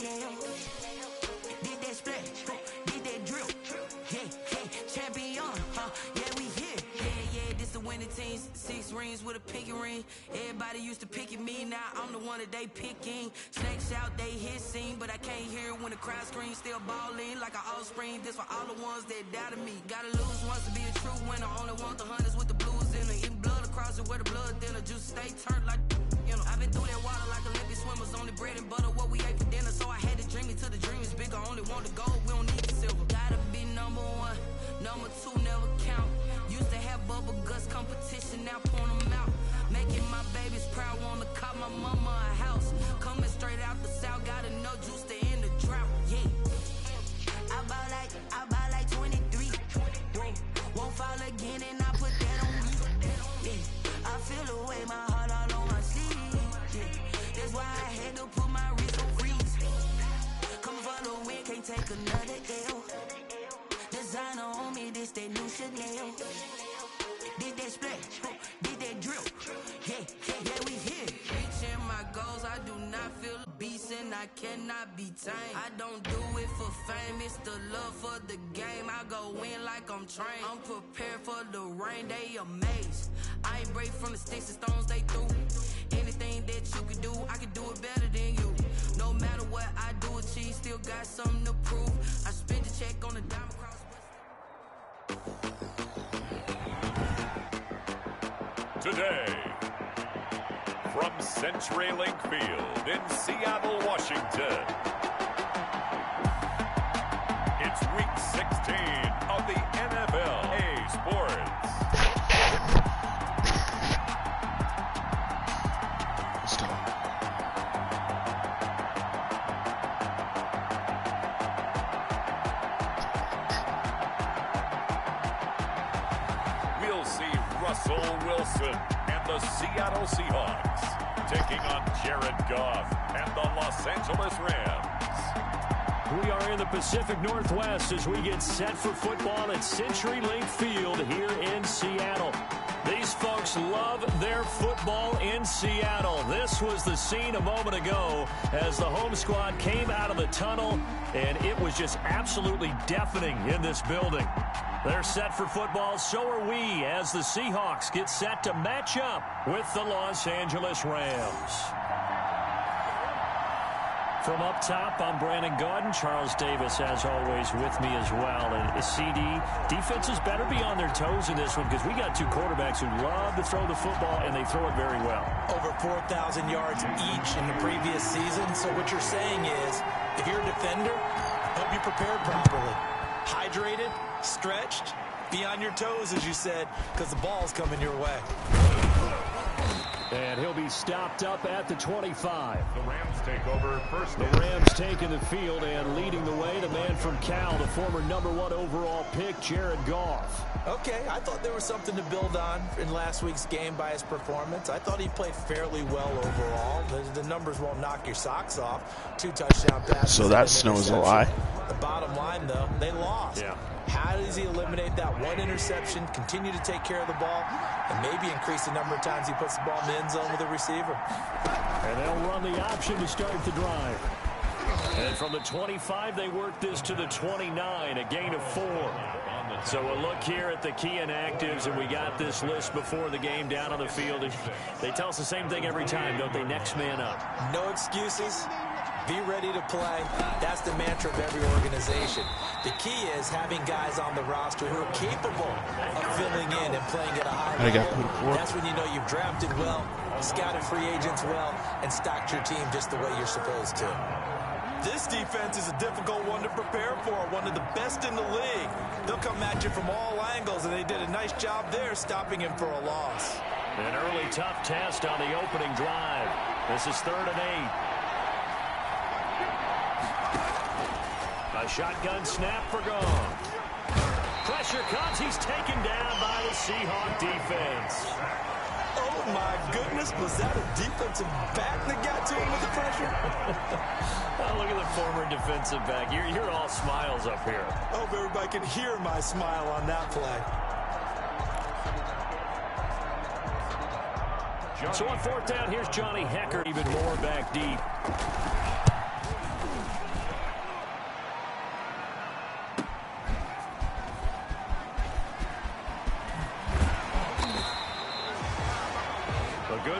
Chanel. Did that splash, did that drill. Yeah, champion, yeah, we here. Yeah, this the winning team. 6 rings with a pinky ring. Everybody used to pick at me, now I'm the one that they picking. Snakes out, they hit scene, but I can't hear it when the crowd screams. Still balling like an offspring. This for all the ones that doubted me. Gotta lose once to be a true winner. Only want the hunters with the blues in it. Eating blood across it where the blood thinner. Juice stay turned like, you know. I've been through that water like Olympic swimmers. Only bread and butter what we ate for dinner. So I had to dream it till the dream is bigger. Only want the gold, we don't need the silver. Gotta be number 1, number 2 never count. Used to have bubble guts competition, now point them out. Making my babies proud, wanna call my mama a house. Coming straight out the south, gotta know juice to end the drought. Yeah, I bought like 23. Whoa, won't fall again and I put that on me. Yeah, I feel the way, my heart all on my sleeve. Yeah, that's why I had to put my wrist on freeze. Come for the win, can't take another L. Designer on me, this that new Chanel. Did that splash, did that drill. Yeah, we here. Reaching my goals, I do not feel a beast and I cannot be tamed. I don't do it for fame, it's the love for the game. I go in like I'm trained. I'm prepared for the rain, they amazed. I ain't break from the sticks and stones they threw. Anything that you can do, I can do it better than you. No matter what I do, achieve, still got something to prove. I spend the check on the diamond cross. Today, from CenturyLink Field in Seattle, Washington, it's Week 16 of the NFL A Sports. We'll see Russell Wilson and the Seattle Seahawks taking on Jared Goff and the Los Angeles Rams. We are in the Pacific Northwest as we get set for football at CenturyLink Field here in Seattle. These folks love their football in Seattle. This was the scene a moment ago as the home squad came out of the tunnel, and it was just absolutely deafening in this building. They're set for football, so are we, as the Seahawks get set to match up with the Los Angeles Rams. From up top, I'm Brandon Gaudin. Charles Davis, as always, with me as well. And CD, defenses better be on their toes in this one because we got 2 quarterbacks who love to throw the football, and they throw it very well. Over 4,000 yards each in the previous season. So what you're saying is, if you're a defender, hope you prepared properly. Hydrated, stretched, be on your toes, as you said, because the ball's coming your way. And he'll be stopped up at the 25. The Rams take over first. The Rams taking the field and leading the way, the man from Cal, the former #1 overall pick, Jared Goff. Okay, I thought there was something to build on in last week's game by his performance. I thought he played fairly well overall. The numbers won't knock your socks off. 2 touchdown passes. So that snow is a lie. The bottom line, though, they lost. Yeah. How does he eliminate that 1 interception, continue to take care of the ball, and maybe increase the number of times he puts the ball in the end zone with a receiver? And they'll run the option to start the drive. And from the 25, they work this to the 29, a gain of 4. So a look here at the key inactives, and we got this list before the game down on the field. They tell us the same thing every time, don't they? Next man up. No excuses. Be ready to play. That's the mantra of every organization. The key is having guys on the roster who are capable of filling in and playing at a high level. That's when you know you've drafted well, scouted free agents well, and stocked your team just the way you're supposed to. This defense is a difficult one to prepare for, one of the best in the league. They'll come at you from all angles, and they did a nice job there stopping him for a loss. An early tough test on the opening drive. This is 3rd and 8. A shotgun snap for Goff. Pressure comes. He's taken down by the Seahawk defense. Oh, my goodness. Was that a defensive back that got to him with the pressure? Oh, look at the former defensive back. You're all smiles up here. I hope everybody can hear my smile on that play. So on 4th down, here's Johnny Hecker, even more back deep.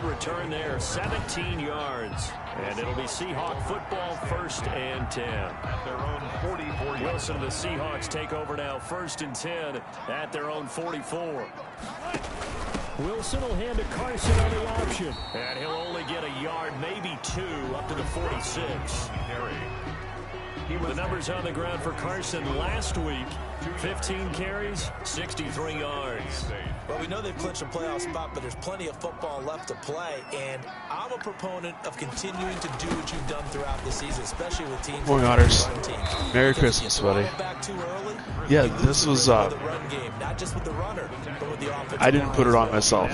return there, 17 yards. And it'll be Seahawk football, 1st and 10. At their own 44 yards. Wilson and the Seahawks take over now, 1st and 10 at their own 44. Wilson will hand to Carson on the option. And he'll only get a yard, maybe 2, up to the 46. The numbers on the ground for Carson last week, 15 carries, 63 yards. Well, we know they've clinched a playoff spot, but there's plenty of football left to play, and I'm a proponent of continuing to do what you've done throughout the season, especially with teams. Morning, Otters. Merry Christmas, buddy. Yeah, this was. I didn't put it on myself.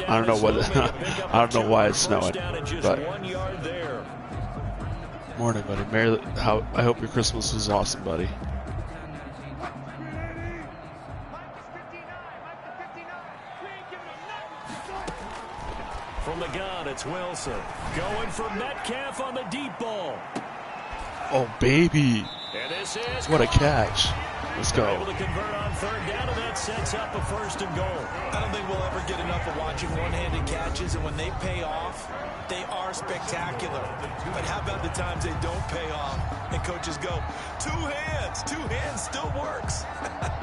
I don't know what. I don't know why it's snowing, but. Morning, buddy. I hope your Christmas was awesome, buddy. From the gun, it's Wilson. Going for Metcalf on the deep ball. Oh, baby. And this is what a catch. Let's go. Able to convert on 3rd down, and that sets up a 1st and goal. I don't think we'll ever get enough of watching one-handed catches, and when they pay off, they are spectacular. But how about the times they don't pay off and coaches go, 2 hands. 2 hands still works.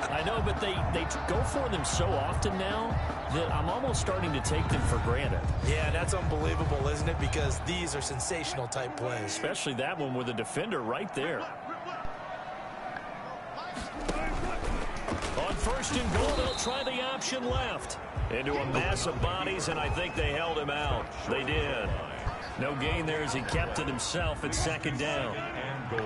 I know, but they go for them so often now that I'm almost starting to take them for granted. Yeah, that's unbelievable, isn't it? Because these are sensational type plays. Especially that one with a defender right there. On 1st and goal, they'll try the option left. Into a mass of bodies, and I think they held him out. They did. No gain there as he kept it himself at 2nd down. And goal.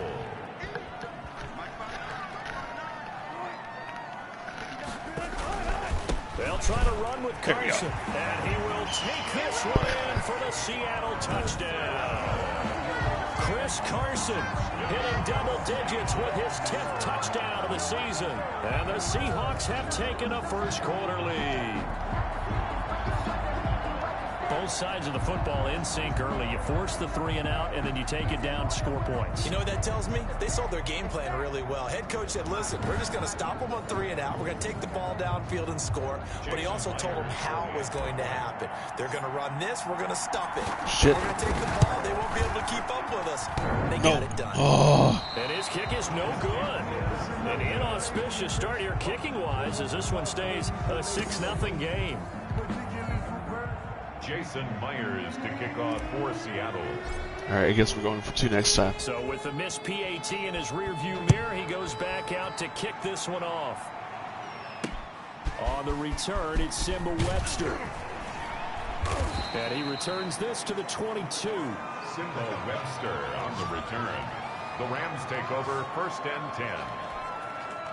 They'll try to run with Carson. And he will take this one in for the Seattle touchdown. Chris Carson hitting double digits with his 10th touchdown of the season. And the Seahawks have taken a 1st quarter lead. Both sides of the football in sync early. You force the 3 and out, and then you take it down, score points. You know what that tells me? They sold their game plan really well. Head coach said, listen, we're just going to stop them on 3 and out. We're going to take the ball downfield and score. But he also told them how it was going to happen. They're going to run this. We're going to stop it. Shit. We're going to take the ball. They won't be able to keep up with us. They got it done. Oh. And his kick is no good. An inauspicious start here kicking-wise as this one stays a 6-0 game. Jason Myers to kick off for Seattle. All right, I guess we're going for 2 next time. So with the missed PAT in his rearview mirror, he goes back out to kick this one off. On the return, it's Simba Webster. And he returns this to the 22. Simba Webster on the return. The Rams take over 1st and 10.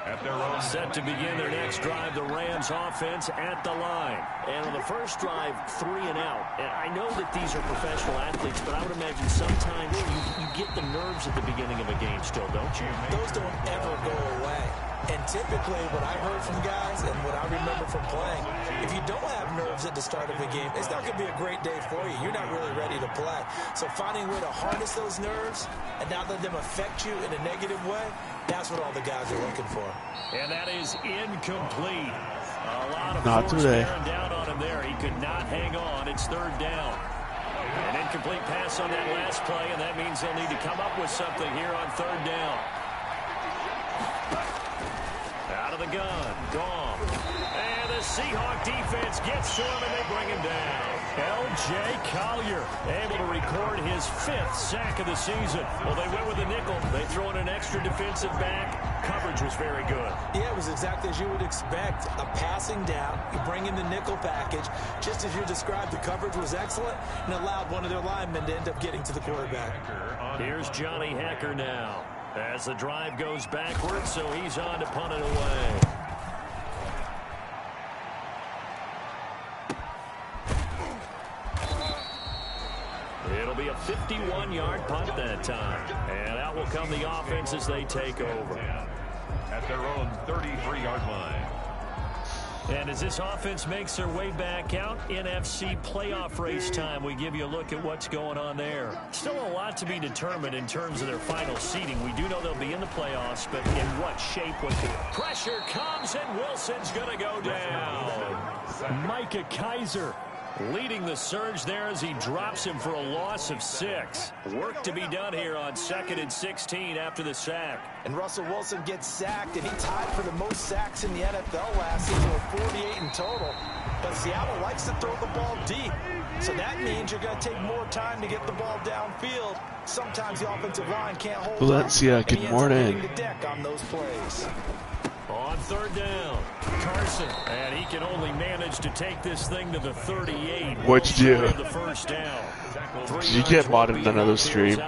At their own set to begin their next drive, the Rams offense at the line. And on the first drive, 3 and out. And I know that these are professional athletes, but I would imagine sometimes you get the nerves at the beginning of a game still, don't you? Those don't ever go away. And typically what I heard from guys and what I remember from playing, if you don't have nerves at the start of a game, it's not going to be a great day for you. You're not really ready to play. So finding a way to harness those nerves and not let them affect you in a negative way, that's what all the guys are looking for. And that is incomplete. A lot of not force today. bearing down on him there. He could not hang on. It's 3rd down. An incomplete pass on that last play, and that means they'll need to come up with something here on 3rd down. Out of the gun, gone. And the Seahawk defense gets to him, and they bring him down. L.J. Collier able to record his 5th sack of the season. Well, they went with a nickel. They throw in an extra defensive back. Coverage was very good. Yeah, it was exactly as you would expect. A passing down. You bring in the nickel package. Just as you described, the coverage was excellent and allowed one of their linemen to end up getting to the quarterback. Here's Johnny Hecker now. As the drive goes backwards, so he's on to punt it away. It'll be a 51-yard punt that time. And out will come the offense as they take over. At their own 33-yard line. And as this offense makes their way back out, NFC playoff race time, we give you a look at what's going on there. Still a lot to be determined in terms of their final seeding. We do know they'll be in the playoffs, but in what shape? Pressure comes, and Wilson's going to go down. Micah Kiser Leading the surge there as he drops him for a loss of 6. Work to be done here on 2nd and 16 after the sack. And Russell Wilson gets sacked, and he tied for the most sacks in the NFL last season with 48 in total. But Seattle likes to throw the ball deep. So that means you're going to take more time to get the ball downfield. Sometimes the offensive line can't hold Valencia, good morning. The deck on those plays. On 3rd down, Carson, and he can only manage to take this thing to the 38. What'd you do? The first down. Did you get modded in another stream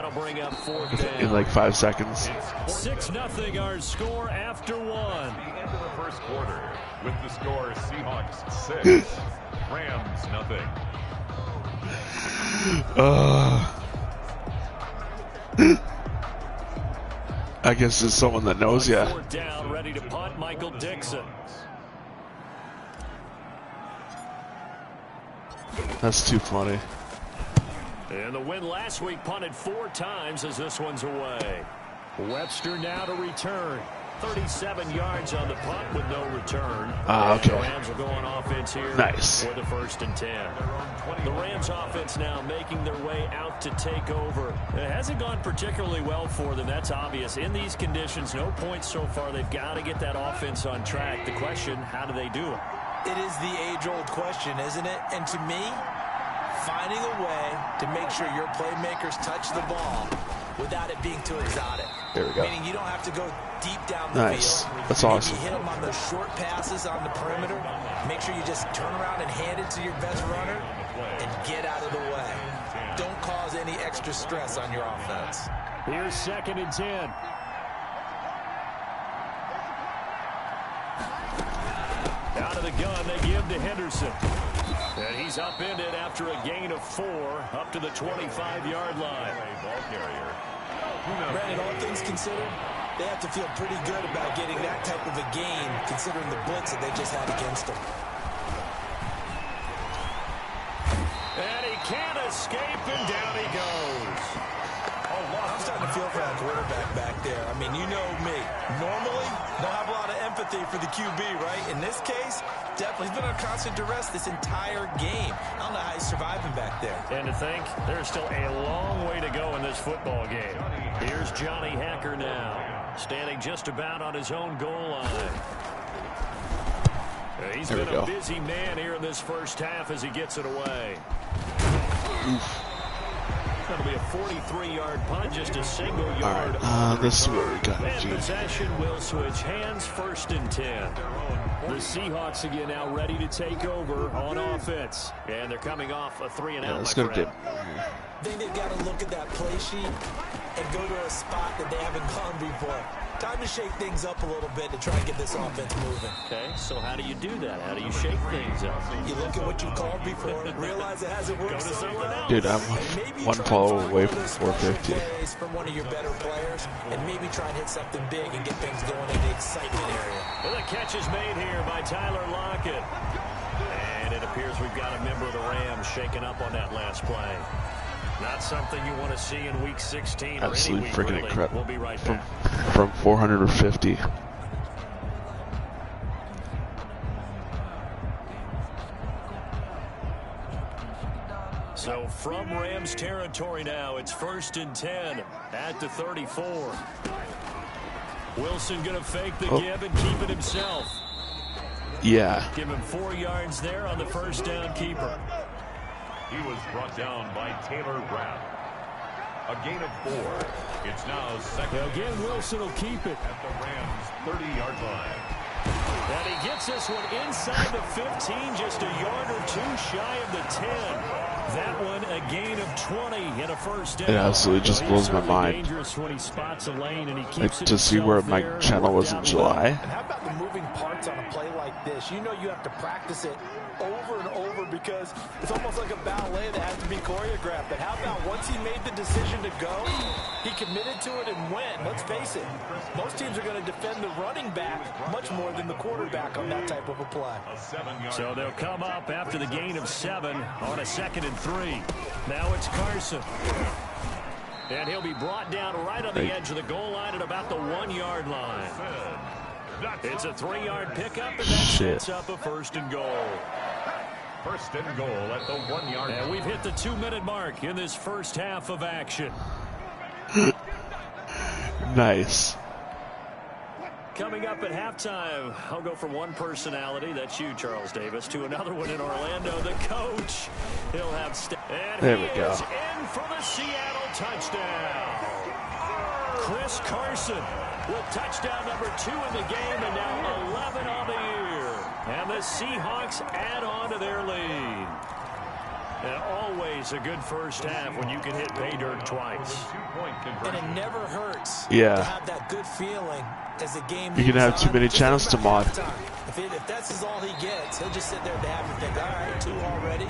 in like 5 seconds? 6-0 our score after 1. The end of the first quarter with the score Seahawks 6, Rams nothing. I guess there's someone that knows ya. 4th down, ready to punt, Michael Dixon. That's too funny. And the win last week punted 4 times as this one's away. Webster now to return. 37 yards on the punt with no return. Okay. The Rams are going offense here. Nice. For the 1st and 10. The Rams offense now making their way out to take over. It hasn't gone particularly well for them. That's obvious. In these conditions, no points so far. They've got to get that offense on track. The question, how do they do it? It is the age-old question, isn't it? And to me, finding a way to make sure your playmakers touch the ball without it being too exotic. There we go. Meaning you don't have to go deep down the Nice. field. That's Maybe awesome. hit them on those short passes on the perimeter. Make sure you just turn around and hand it to your best runner and get out of the way. Don't cause any extra stress on your offense. Here's 2nd and 10. Out of the gun, they give to Henderson. And he's upended after a gain of 4 up to the 25-yard line. Brandon, all things considered, they have to feel pretty good about getting that type of a gain considering the blitz that they just had against them. And he can't escape, and down he goes. I'm starting to feel for that quarterback back there. I mean, you know me. Normally, don't have a lot of empathy for the QB, right? In this case, definitely. He's been under constant duress this entire game. I don't know how he's surviving back there. And to think, there's still a long way to go in this football game. Here's Johnny Hacker now, standing just about on his own goal line. He's been a busy man here in this first half as he gets it away. Oof. That'll be a 43-yard punt, just a single yard. All right, this is what we got to And do. possession will switch hands, 1st and 10. The Seahawks again now ready to take over on offense. And they're coming off a 3-and-out. Let's go get. I think they've got to look at that play sheet and go to a spot that they haven't gone before. Time to shake things up a little bit to try and get this offense moving. Okay, so how do you do that? How do you shake things up? You look at what you called before, realize it hasn't worked so well. Dude, I'm one follow away from 450. From one of your better players, and maybe try and hit something big and get things going in the excitement area. Well, the catch is made here by Tyler Lockett. And it appears we've got a member of the Rams shaking up on that last play. Not something you want to see in Week 16 or Absolutely any week, freaking really. incredible. We'll be right back. From 450. So from Rams territory now, it's 1st and 10 at the 34. Wilson going to fake the give and keep it himself. Yeah. Give him 4 yards there on the first down keeper. He was brought down by Taylor Rapp. A gain of 4. It's now 2nd. Again, Wilson will keep it. At the Rams' 30-yard line. And he gets this one inside the 15, just a yard or 2 shy of the 10. That one a gain of 20 and a first down. It absolutely just blows my mind. Dangerous when he spots a lane and he keeps Like, it to see where my there. channel was in July. And how about the moving parts on a play like this? You know you have to practice it over and over because it's almost like a ballet that has to be choreographed. But how about once he made the decision to go, he committed to it and went. Let's face it, most teams are going to defend the running back much more than the quarterback on that type of a play. So they'll come up after the gain of 7 on a 2nd and 3. Now it's Carson. And he'll be brought down right on the edge of the goal line at about the 1-yard line. It's a 3-yard pickup, and that sets up a 1st and goal. First and goal at the 1 yard line. And we've hit the 2-minute mark in this first half of action. Nice. Coming up at halftime, I'll go from one personality, that's you, Charles Davis, to another one in Orlando, the coach. He'll have and there he we go. is in for the Seattle touchdown. Chris Carson with touchdown number 2 in the game and now 11 on the year. And the Seahawks add on to their lead. And always a good first half when you can hit pay dirt twice. And it never hurts to Yeah. have that good feeling as the game You can moves have too on. many Just channels think to about mod. halftime. If that's all he gets, he'll just sit there and have and think, all right, 2 already.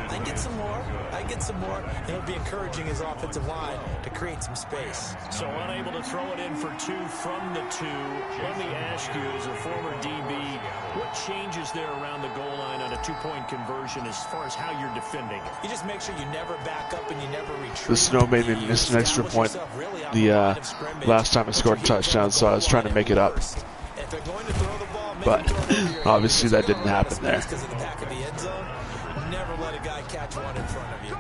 I get some more. I get some more. And he'll be encouraging his offensive line to create some space. So unable to throw it in for 2 from the 2. Let me ask you, as a former DB, what changes there around the goal line on a 2-point conversion as far as how you're defending it? You just make sure you never back up and you never retreat. The snow made me miss an extra point the last time I scored a touchdown, so I was trying to make it up. But obviously that didn't happen there. Never let a guy catch one in front of you.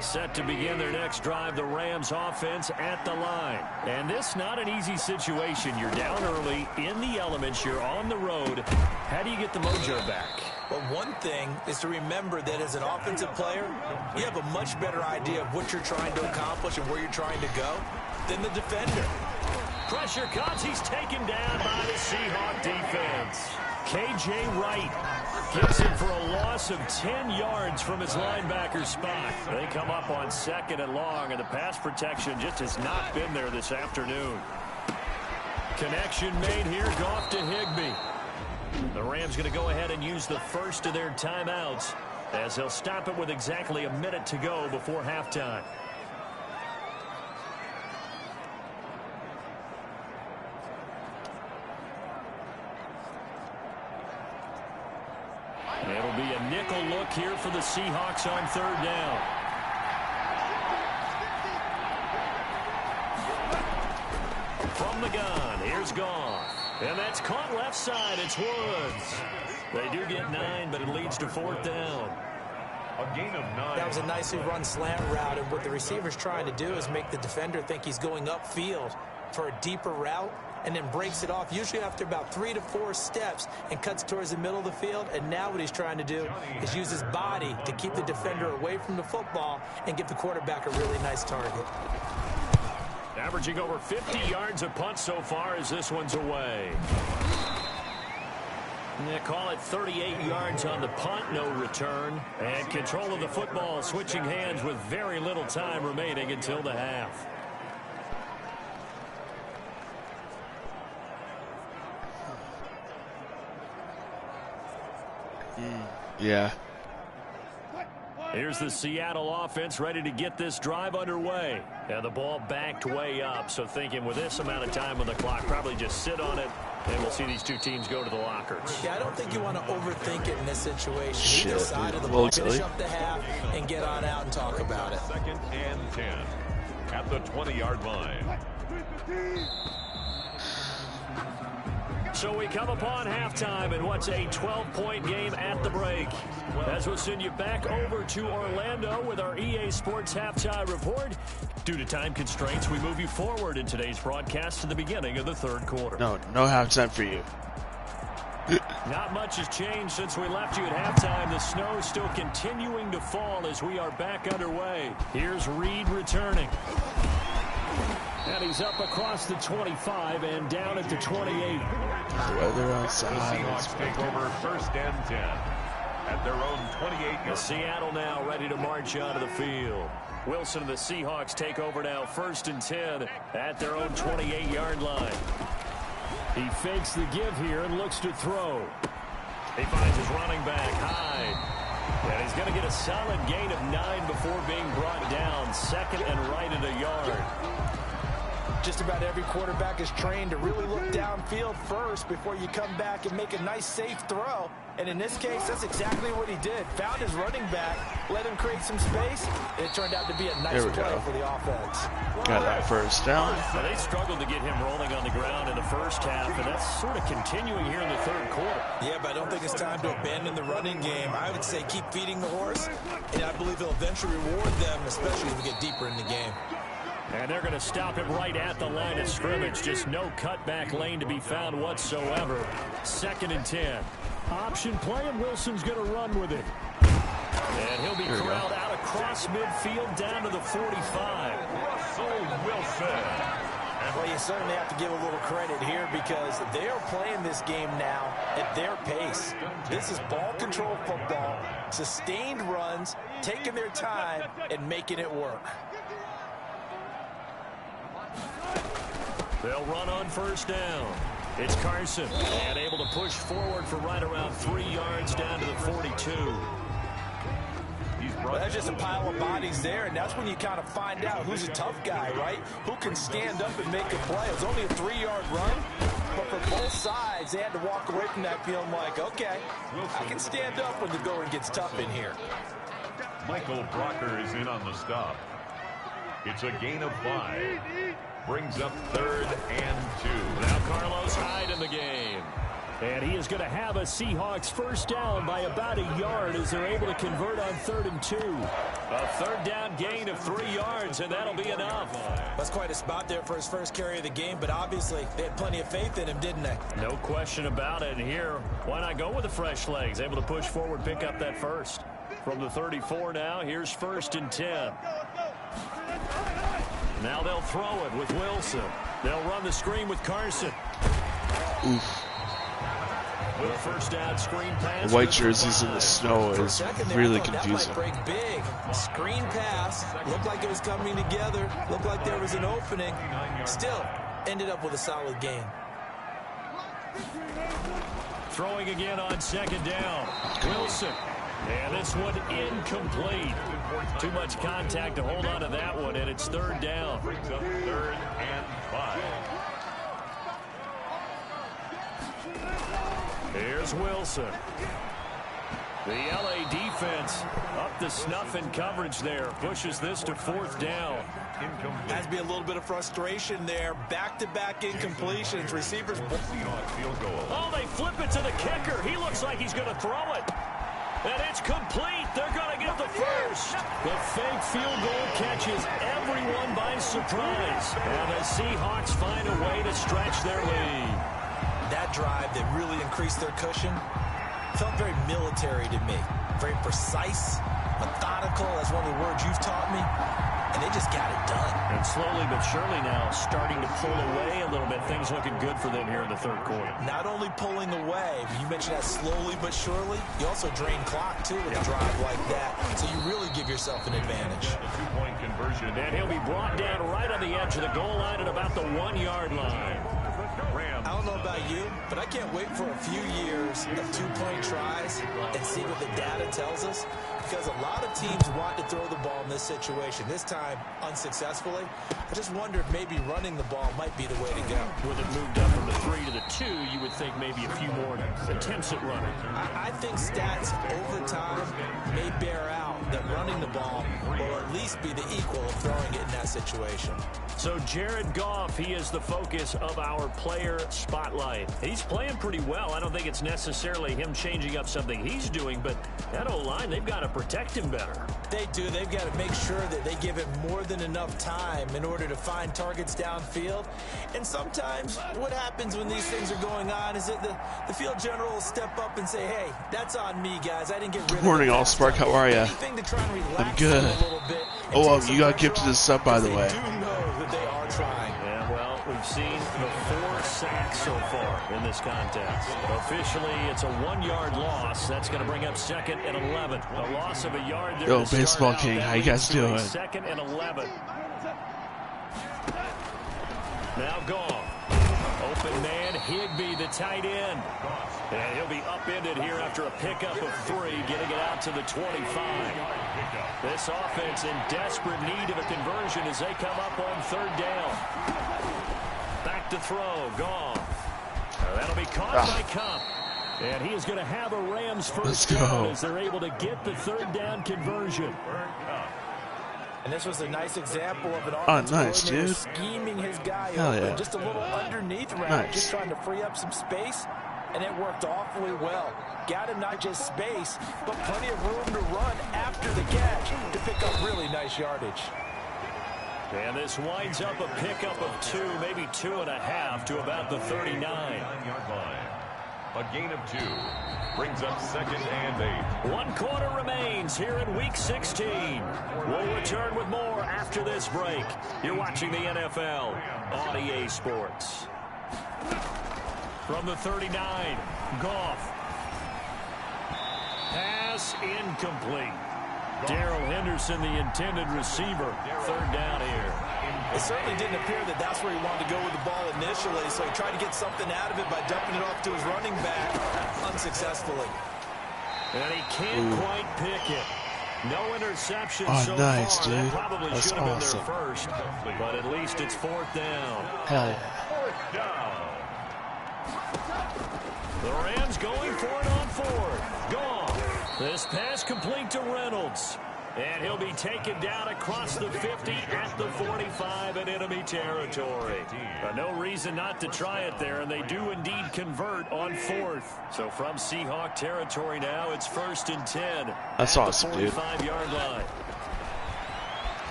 Set to begin their next drive, the Rams offense at the line. And this not an easy situation. You're down early, in the elements, you're on the road. How do you get the mojo back? Well, one thing is to remember that as an offensive player, you have a much better idea of what you're trying to accomplish and where you're trying to go than the defender. Pressure comes. He's taken down by the Seahawk defense. K.J. Wright gets him for a loss of 10 yards from his linebacker spot. They come up on 2nd and long, and the pass protection just has not been there this afternoon. Connection made here. Goff to Higbee. The Rams going to go ahead and use the first of their timeouts as they'll stop it with exactly a minute to go before halftime. It'll be a nickel look here for the Seahawks on 3rd down. From the gun, here's Goff. And that's caught left side. It's Woods. They do get 9, but it leads to 4th down. A gain of 9. That was a nicely run slant route, and what the receiver's trying to do is make the defender think he's going upfield for a deeper route, and then breaks it off, usually after about 3 to 4 steps, and cuts towards the middle of the field. And now what he's trying to do is use his body to keep the defender away from the football and give the quarterback a really nice target. Averaging over 50 yards a punt so far as this one's away. They call it 38 yards on the punt, no return. And control of the football switching hands with very little time remaining until the half. Yeah. Here's the Seattle offense ready to get this drive underway. And the ball backed way up, so thinking with this amount of time on the clock, probably just sit on it, and we'll see these two teams go to the lockers. Yeah, I don't think you want to overthink it in this situation. Shit, Either side of the dude. ball, Well, finish up the half and get on out and talk about it. 2nd and 10 at the 20-yard line. So we come upon halftime in what's a 12-point game at the break. As we'll send you back over to Orlando with our EA Sports Halftime Report. Due to time constraints, we move you forward in today's broadcast to the beginning of the 3rd quarter. No halftime for you. Not much has changed since we left you at halftime. The snow is still continuing to fall as we are back underway. Here's Reed returning. And he's up across the 25 and down at the 28. The weather outside. The Seahawks take over 1st and 10 at their own 28-yard. Seattle now ready to march onto the field. Wilson and the Seahawks take over now 1st and 10 at their own 28-yard line. He fakes the give here and looks to throw. He finds his running back, Hyde. And he's going to get a solid gain of 9 before being brought down. 2nd and right at a yard. just about every quarterback is trained to really look downfield first before you come back and make a nice, safe throw. And in this case, that's exactly what he did. Found his running back, let him create some space, and it turned out to be a nice play for the offense. Got that first down. Well, they struggled to get him rolling on the ground in the first half, and that's sort of continuing here in the third quarter. Yeah, but I don't think it's time to abandon the running game. I would say keep feeding the horse, and I believe he'll eventually reward them, especially as we get deeper in the game. And they're going to stop him right at the line of scrimmage. Just no cutback lane to be found whatsoever. 2nd and 10. Option play, and Wilson's going to run with it. And he'll be corralled out across midfield down to the 45. Russell Wilson. Well, you certainly have to give a little credit here because they are playing this game now at their pace. This is ball control football, sustained runs, taking their time, and making it work. They'll run on first down. It's Carson, and able to push forward for right around 3 yards down to the 42. Well, that's just a pile of bodies there, and that's when you kind of find out who's a tough guy, right? Who can stand up and make a play. It was only a 3-yard run, but for both sides, they had to walk away from that feeling like, okay, I can stand up when the going gets tough in here. Michael Brocker is in on the stop. It's a gain of 5. Brings up 3rd and 2. Now Carlos Hyde in the game. And he is going to have a Seahawks first down by about a yard as they're able to convert on 3rd and 2. A 3rd down gain of 3 yards, and that'll be enough. That's quite a spot there for his first carry of the game, but obviously they had plenty of faith in him, didn't they? No question about it. And here, why not go with the fresh legs? Able to push forward, pick up that first. From the 34 now, here's 1st and 10. Now they'll throw it with Wilson. They'll run the screen with Carson. Oof. With a first down screen pass. The white jerseys in the snow is really confusing. That might break big. Screen pass. Looked like it was coming together. Looked like there was an opening. Still ended up with a solid gain. Throwing again on 2nd down. Wilson. And this one incomplete. Too much contact to hold on to that one, and it's 3rd down. Brings up 3rd and 5. Here's Wilson. The LA defense up to snuff in coverage there. Pushes this to 4th down. Has to be a little bit of frustration there. Back-to-back incompletions. Receivers. Field goal. Oh, they flip it to the kicker. He looks like he's going to throw it. And it's complete. They're going to get the first. The fake field goal catches everyone by surprise. And the Seahawks find a way to stretch their lead. That drive that really increased their cushion felt very military to me. Very precise, methodical. That's one of the words you've taught me. And they just got it done. And slowly but surely now starting to pull away a little bit. Things looking good for them here in the 3rd quarter. Not only pulling away, but you mentioned that slowly but surely. You also drain clock, too, with a drive like that. So you really give yourself an advantage. A 2-point conversion. And he'll be brought down right on the edge of the goal line at about the 1-yard line. I don't know about you, but I can't wait for a few years of 2-point tries and see what the data tells us. Because a lot of teams want to throw the ball in this situation. This time, unsuccessfully. I just wonder if maybe running the ball might be the way to go. With it moved up from the 3 to the 2, you would think maybe a few more attempts at running. I think stats over time may bear out that running the ball will at least be the equal of throwing it in that situation. So Jared Goff, he is the focus of our player spotlight. He's playing pretty well. I don't think it's necessarily him changing up something he's doing, but that O-line, they've got to protect him better. They do. They've got to make sure that they give him more than enough time in order to find targets downfield. And sometimes what happens when these things are going on is that the field general will step up and say, hey, that's on me, guys. I didn't get rid of it. Good morning, Allspark. How are you? I'm good. Oh, you got gifted a sub, by the way. They do know that they are trying. Yeah, well, we've seen the 4 sacks so far in this contest. Officially, it's a 1-yard loss. That's going to bring up 2nd and 11. A loss of a yard there. Yo, Baseball King, how you guys doing? 2nd and 11. Now Goff. Open man, Higbee, the tight end. And he'll be upended here after a pickup of 3, getting it out to the 25. This offense in desperate need of a conversion as they come up on 3rd down. Back to throw, Goff. That'll be caught by Cup. And he is going to have a Rams first down as they're able to get the 3rd down conversion. And this was a nice example of an offense coordinator scheming his guy open, just a little underneath route, just trying to free up some space, and it worked awfully well. Got him not just space, but plenty of room to run after the catch to pick up really nice yardage. And this winds up a pickup of 2, maybe 2.5 to about the 39-yard line. A gain of 2 brings up 2nd and 8. 1 quarter remains here in Week 16. We'll return with more after this break. You're watching the NFL on EA Sports. From the 39, Goff. Pass incomplete. Darrell Henderson, the intended receiver. 3rd down here. It certainly didn't appear that that's where he wanted to go with the ball initially, so he tried to get something out of it by dumping it off to his running back unsuccessfully. And he can't quite pick it. No interception so nice, far. dude. That probably That's should have been awesome. their first, but at least it's 4th down. Hell yeah. 4th down. The Rams going for it on 4th. Gone. This pass complete to Reynolds. And he'll be taken down across the 50 at the 45 in enemy territory. No reason not to try it there, and they do indeed convert on 4th. So from Seahawk territory now, it's 1st and 10. That's awesome, dude. 45-yard line.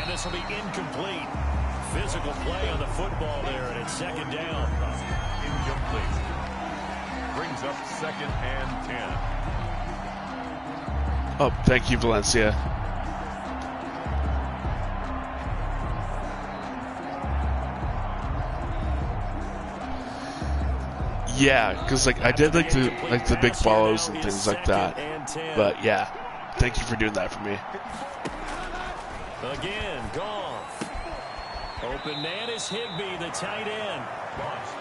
And this will be incomplete. Physical play on the football there, and it's 2nd down. Incomplete. Brings up 2nd and 10. Oh, thank you, Valencia. Yeah, because like I did like the big follows and things like that. But yeah, thank you for doing that for me. Again, Goff. Open man is Higbee, the tight end.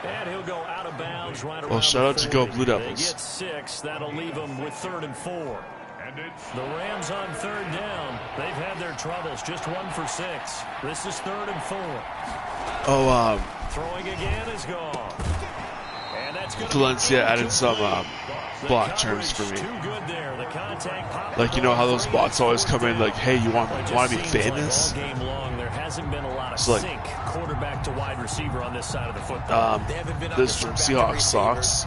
And he'll go out of bounds right around. Well, shout out to Go Blue Devils. They get 6. That'll leave them with 3rd and 4. The Rams on 3rd down. They've had their troubles. Just 1 for 6. This is 3rd and 4. Oh, Throwing again is gone. And that's good. Valencia added some block terms for me. Like, you know how those bots always come in like, hey, you want to be famous? All game long, there hasn't been a lot of So, like, sync quarterback to wide receiver on this side of the football. This from Seahawks socks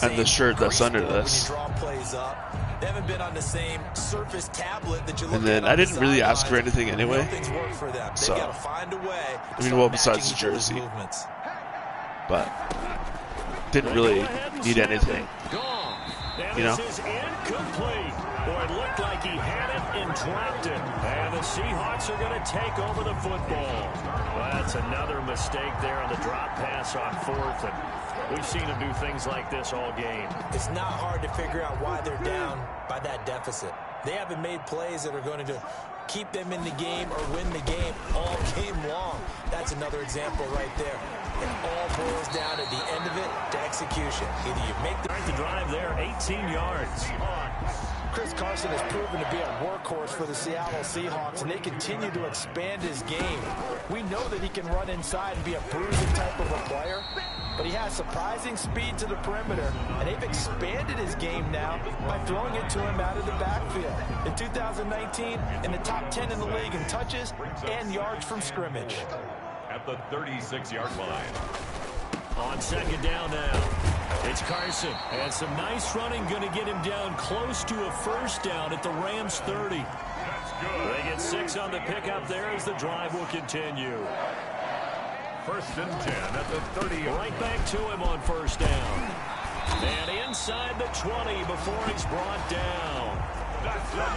and the shirt that's under this. They haven't been on the same surface tablet that you look And then at I didn't really ask for anything anyway. So, I mean, well, besides the jersey. But didn't really need anything. You know? Incomplete. Boy, it looked like he had it and dropped it. And the Seahawks are going to take over the football. Well, that's another mistake there on the drop pass on 4th. And we've seen him do things like this all game. It's not hard to figure out why they're down by that deficit. They haven't made plays that are going to keep them in the game or win the game all game long. That's another example right there. It all boils down at the end of it to execution. Either you make the drive there, 18 yards. Chris Carson has proven to be a workhorse for the Seattle Seahawks, and they continue to expand his game. We know that he can run inside and be a bruising type of a player, but he has surprising speed to the perimeter, and they've expanded his game now by throwing it to him out of the backfield. In 2019, in the top 10 in the league in touches and yards from scrimmage. At the 36-yard line. On 2nd down now, it's Carson. And some nice running going to get him down close to a 1st down at the Rams 30. That's good. They get 6 on the pickup there as the drive will continue. 1st and 10 at the 30. Right back to him on 1st down. And inside the 20 before he's brought down.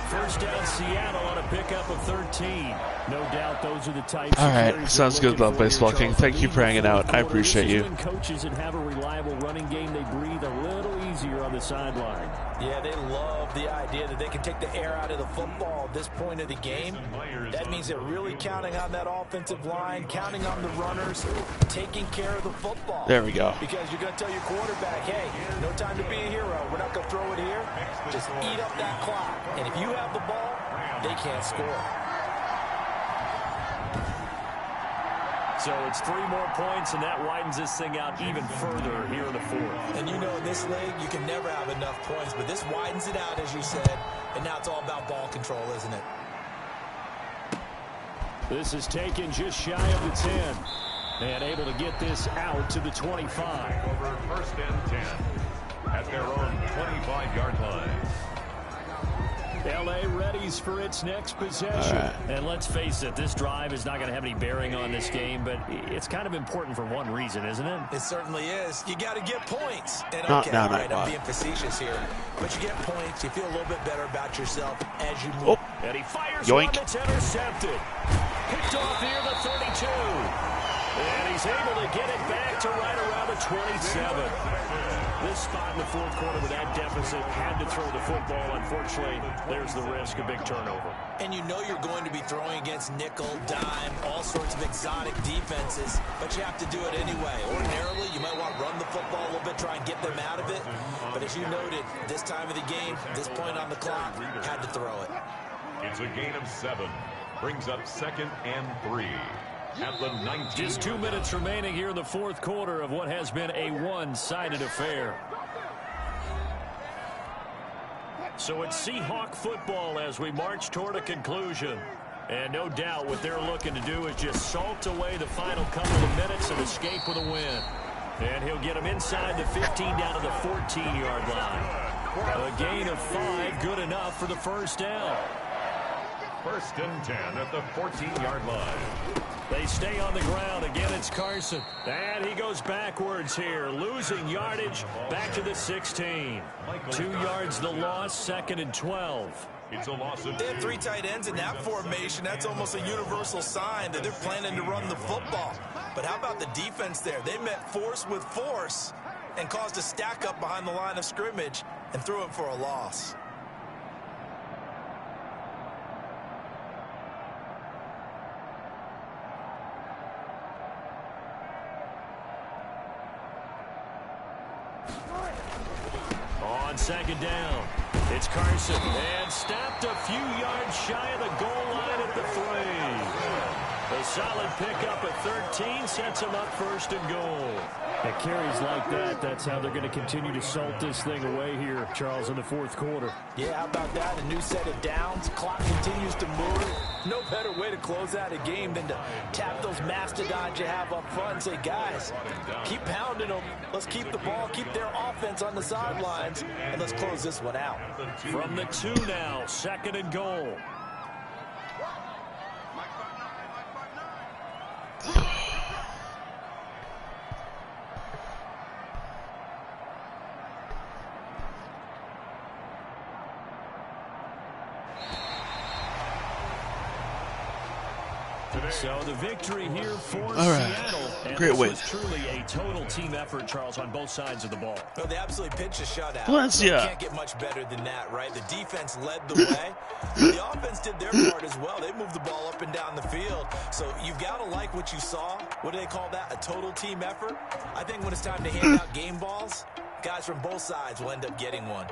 1st down Seattle on a pickup of 13. No doubt those are the types. All right, sounds good though, Baseball King. Thank you for hanging out. I appreciate you. Coaches that have a reliable running game, they breathe a little easier. easier on the sideline. Yeah, they love the idea that they can take the air out of the football at this point of the game. That means they're really counting on that offensive line, counting on the runners, taking care of the football. There we go. Because you're going to tell your quarterback, hey, no time to be a hero. We're not going to throw it here. Just eat up that clock. And if you have the ball, they can't score. So it's 3 more points, and that widens this thing out even further here in the fourth. And you know, in this league, you can never have enough points, but this widens it out, as you said, and now it's all about ball control, isn't it? This is taken just shy of the 10, and able to get this out to the 25. Over 1st and 10 at their own 25-yard line. L.A. readies for its next possession. And let's face it, this drive is not going to have any bearing on this game, but it's kind of important for one reason, isn't it? It certainly is. You got to get points. And okay, all right, I'm being facetious here, but you get points. You feel a little bit better about yourself as you move. And he fires Yoink. one that's intercepted. Picked off here, the 32. And he's able to get it back to right around the 27. This spot in the fourth quarter with that deficit, had to throw the football. Unfortunately, there's the risk of big turnover. And you know you're going to be throwing against nickel, dime, all sorts of exotic defenses, but you have to do it anyway. Ordinarily, you might want to run the football a little bit, try and get them out of it. But as you noted, this time of the game, this point on the clock, had to throw it. It's a gain of 7. Brings up 2nd and 3. At the 19. Just 2 minutes remaining here in the fourth quarter of what has been a one-sided affair. So it's Seahawk football as we march toward a conclusion. And no doubt what they're looking to do is just salt away the final couple of minutes and escape with a win. And he'll get them inside the 15 down to the 14-yard line. A gain of 5, good enough for the first down. 1st and 10 at the 14-yard line. They stay on the ground. Again, it's Carson. And he goes backwards here, losing yardage back to the 16. 2 yards the loss, 2nd and 12. It's a loss of 2. They have 3 tight ends in that formation. That's almost a universal sign that they're planning to run the football. But how about the defense there? They met force with force and caused a stack up behind the line of scrimmage and threw it for a loss. On 2nd down, it's Carson, and stopped a few yards shy of the goal line at the 3. A solid pickup at 13 sets him up 1st and goal. At carries like that, that's how they're going to continue to salt this thing away here, Charles, in the fourth quarter. Yeah, how about that? A new set of downs. Clock continues to move. No better way to close out a game than to tap those mastodons you have up front and say, guys, keep pounding them. Let's keep the ball, keep their offense on the sidelines, and let's close this one out. From the 2 now, 2nd and goal. So the victory here for Seattle. And great win. Was truly a total team effort, Charles, on both sides of the ball. Well, they absolutely pitched a shutout. Valencia. Can't get much better than that, right? The defense led the way. The offense did their part as well. They moved the ball up and down the field. So you've got to like what you saw. What do they call that? A total team effort? I think when it's time to hand out game balls, guys from both sides will end up getting one.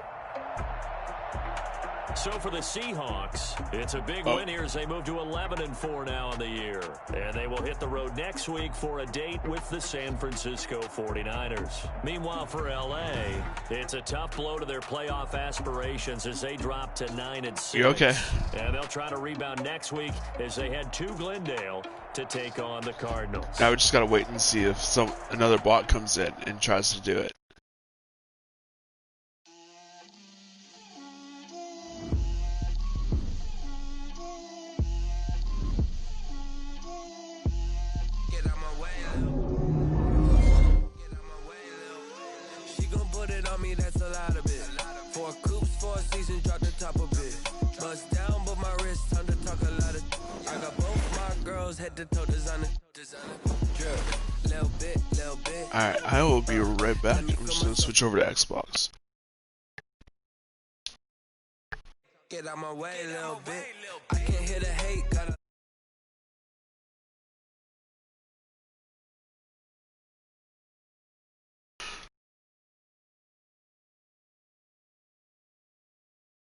So for the Seahawks, it's a big win here as they move to 11-4 now in the year. And they will hit the road next week for a date with the San Francisco 49ers. Meanwhile, for L.A., it's a tough blow to their playoff aspirations as they drop to 9-6. You're okay. And they'll try to rebound next week as they head to Glendale to take on the Cardinals. Now we just got to wait and see if another bot comes in and tries to do it. Alright, I will be right back. I'm just going to switch over to Xbox. get out my way a little bit. I can hear the